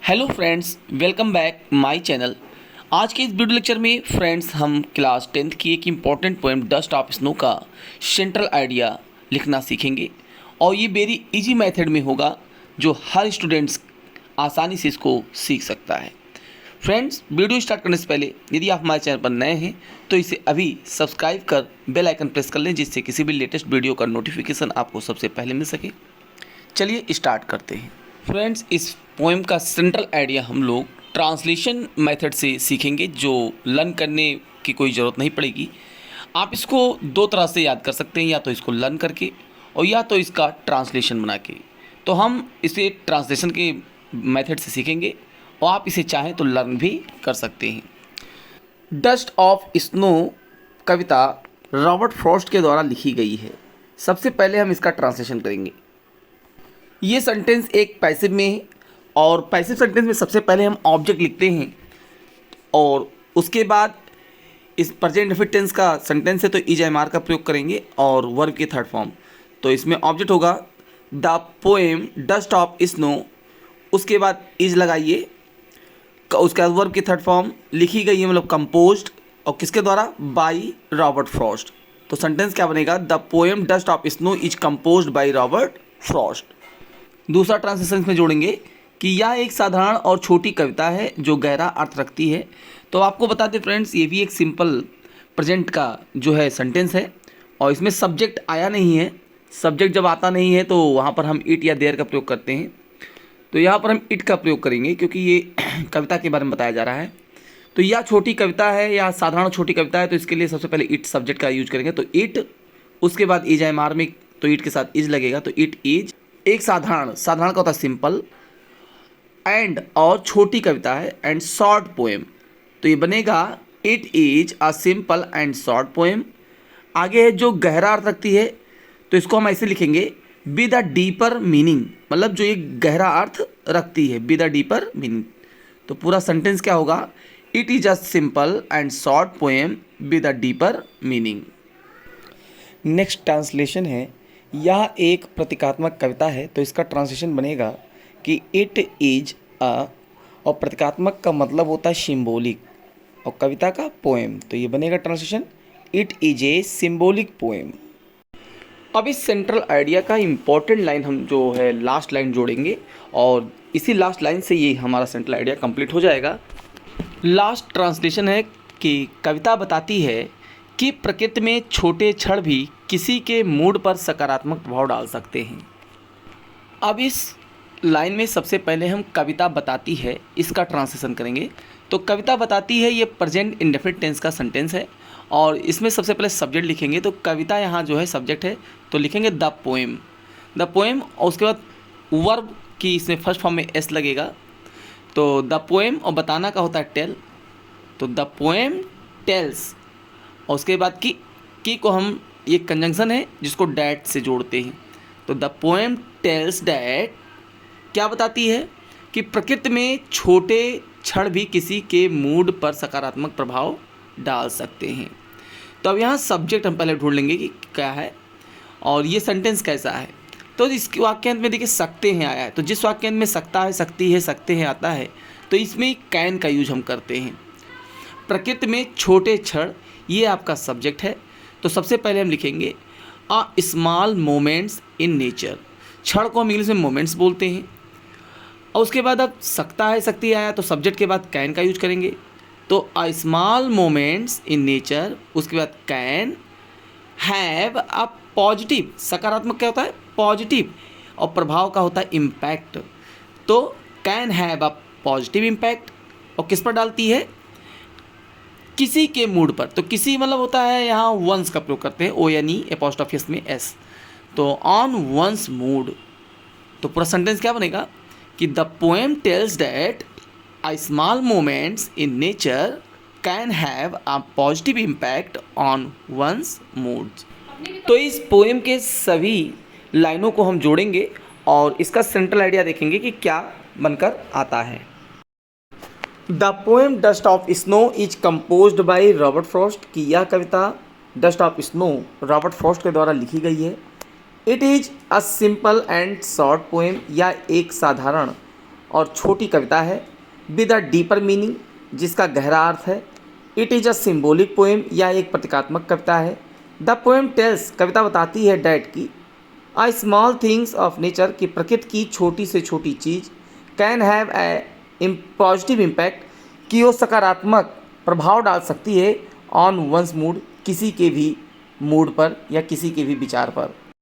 Hello friends, welcome back my channel. आज के इस वीडियो लेक्चर में फ्रेंड्स हम क्लास 10th की एक important poem dust of snow का सेंट्रल आइडिया लिखना सीखेंगे और ये वेरी इजी मेथड में होगा जो हर स्टूडेंट्स आसानी से इसको सीख सकता है। फ्रेंड्स, वीडियो स्टार्ट करने से पहले यदि आप हमारे चैनल पर नए हैं तो इसे अभी सब्सक्राइब कर बेल आइकन प्रेस कर लें, जिससे किसी भी लेटेस्ट वीडियो का नोटिफिकेशन आपको सबसे पहले मिल सके। चलिए स्टार्ट करते हैं। फ्रेंड्स, इस पोएम का सेंट्रल आइडिया हम लोग ट्रांसलेशन मेथड से सीखेंगे, जो लर्न करने की कोई ज़रूरत नहीं पड़ेगी। आप इसको दो तरह से याद कर सकते हैं, या तो इसको लर्न करके और या तो इसका ट्रांसलेशन बना के। तो हम इसे ट्रांसलेशन के मेथड से सीखेंगे और आप इसे चाहें तो लर्न भी कर सकते हैं। Dust of snow Kavita Robert Frost के द्वारा लिखी गई है। सबसे पहले हम इसका ट्रांसलेशन करेंगे। ये सेंटेंस एक पैसिव में है और पैसिव सेंटेंस में सबसे पहले हम ऑब्जेक्ट लिखते हैं और उसके बाद इस प्रेजेंट इंडेफिनिट टेंस का सेंटेंस है तो इज एम आर का प्रयोग करेंगे और वर्ब की थर्ड फॉर्म। तो इसमें ऑब्जेक्ट होगा the poem dust of snow, उसके बाद इज लगाइए, उसके बाद वर्ब की थर्ड फॉर्म लिखी गई है, मतलब कंपोज्ड, और किसके द्वारा? By Robert Frost. तो सेंटेंस क्या बनेगा? The poem dust of snow is composed by Robert Frost. दूसरा ट्रांसलेशन इसमें जोड़ेंगे कि यह एक साधारण और छोटी कविता है जो गहरा अर्थ रखती है। तो आपको बता दें फ्रेंड्स, ये भी एक सिंपल प्रेजेंट का जो है सेंटेंस है और इसमें सब्जेक्ट आया नहीं है। सब्जेक्ट जब आता नहीं है तो वहाँ पर हम इट या देयर का प्रयोग करते हैं। तो यहाँ पर हम इट का प्रयोग करेंगे क्योंकि ये कविता के बारे में बताया जा रहा है। तो यह छोटी कविता है या साधारण छोटी कविता है, तो इसके लिए सबसे पहले इट सब्जेक्ट का यूज करेंगे। तो इट, उसके बाद इज एम आर में, तो इट के साथ इज लगेगा। तो इट इज एक साधारण का होता है सिंपल, एंड और छोटी कविता है, एंड शॉर्ट पोएम। तो ये बनेगा it is a simple and short poem. आगे है जो गहरा अर्थ रखती है, तो इसको हम ऐसे लिखेंगे विद अ डीपर मीनिंग, मतलब जो ये गहरा अर्थ रखती है, विद अ डीपर मीनिंग। तो पूरा सेंटेंस क्या होगा? It is a simple and short poem with a deeper meaning. Next translation है, यह एक प्रतीकात्मक कविता है। तो इसका ट्रांसलेशन बनेगा कि इट इज अ, और प्रतीकात्मक का मतलब होता है सिंबॉलिक, और कविता का पोएम। तो ये बनेगा translation it is a symbolic poem. अब इस सेंट्रल आइडिया का इम्पोर्टेंट लाइन हम जो है लास्ट लाइन जोड़ेंगे और इसी लास्ट लाइन से ये हमारा सेंट्रल आइडिया कंप्लीट हो जाएगा। लास्ट ट्रांसलेशन है कि कविता बताती है कि प्रकृति में छोटे क्षण भी किसी के मूड पर सकारात्मक प्रभाव डाल सकते हैं। अब इस लाइन में सबसे पहले हम कविता बताती है इसका ट्रांसलेशन करेंगे। तो कविता बताती है ये प्रेजेंट इंडेफिनिट टेंस का सेंटेंस है और इसमें सबसे पहले सब्जेक्ट लिखेंगे। तो कविता यहाँ जो है सब्जेक्ट है, तो लिखेंगे द पोएम, और उसके बाद वर्ब की इसमें फर्स्ट फॉर्म में एस लगेगा। तो द पोएम, और बताना का होता है टेल, तो द पोएम टेल्स, और उसके बाद की को हम, ये कंजंक्शन है जिसको डैट से जोड़ते हैं। तो द पोएम टेल्स डैट, क्या बताती है? कि प्रकृति में छोटे क्षण भी किसी के मूड पर सकारात्मक प्रभाव डाल सकते हैं। तो अब यहाँ सब्जेक्ट हम पहले ढूंढ लेंगे कि क्या है और ये सेंटेंस कैसा है। तो इस वाक्यांश में देखिए सकते हैं आया है, तो जिस वाक्यांश में सकता है, सकती है, सकते हैं आता है, तो इसमें कैन का यूज हम करते हैं। प्रकृति में छोटे क्षण, ये आपका सब्जेक्ट है। तो सबसे पहले हम लिखेंगे अ स्मॉल मोमेंट्स इन नेचर। क्षण को हम इंग्लिश में मोमेंट्स बोलते हैं। और उसके बाद अब सकता है, सकती आया, तो सब्जेक्ट के बाद कैन का यूज करेंगे। तो अ स्मॉल मोमेंट्स इन नेचर, उसके बाद कैन हैव अ पॉजिटिव, सकारात्मक क्या होता है? पॉजिटिव, और प्रभाव का होता है इम्पैक्ट। तो can have a positive impact, और किस पर डालती है? किसी के मूड पर। तो किसी मतलब होता है यहाँ वंस का प्रयोग करते हैं, ओ यानी एपोस्ट्रोफी में एस। तो ऑन वंस मूड। तो पूरा सेंटेंस क्या बनेगा कि the poem tells that a small moments in nature can have a positive impact on one's mood. तो इस पोएम के सभी लाइनों को हम जोड़ेंगे और इसका सेंट्रल आइडिया देखेंगे कि क्या बनकर आता है। The poem dust of snow is composed by Robert Frost, की यह कविता dust of snow Robert Frost के द्वारा लिखी गई है। It is a simple and short poem, या एक साधारण और छोटी कविता है विद अ डीपर मीनिंग, जिसका गहरा अर्थ है। It is a symbolic poem, यह एक प्रतीकात्मक कविता है। द पोएम टेल्स, कविता बताती है डैट की a small things of nature, की प्रकृति की छोटी से छोटी चीज़ can have a positive impact, कि वो सकारात्मक प्रभाव डाल सकती है ऑन वंस मूड, किसी के भी मूड पर या किसी के भी विचार पर।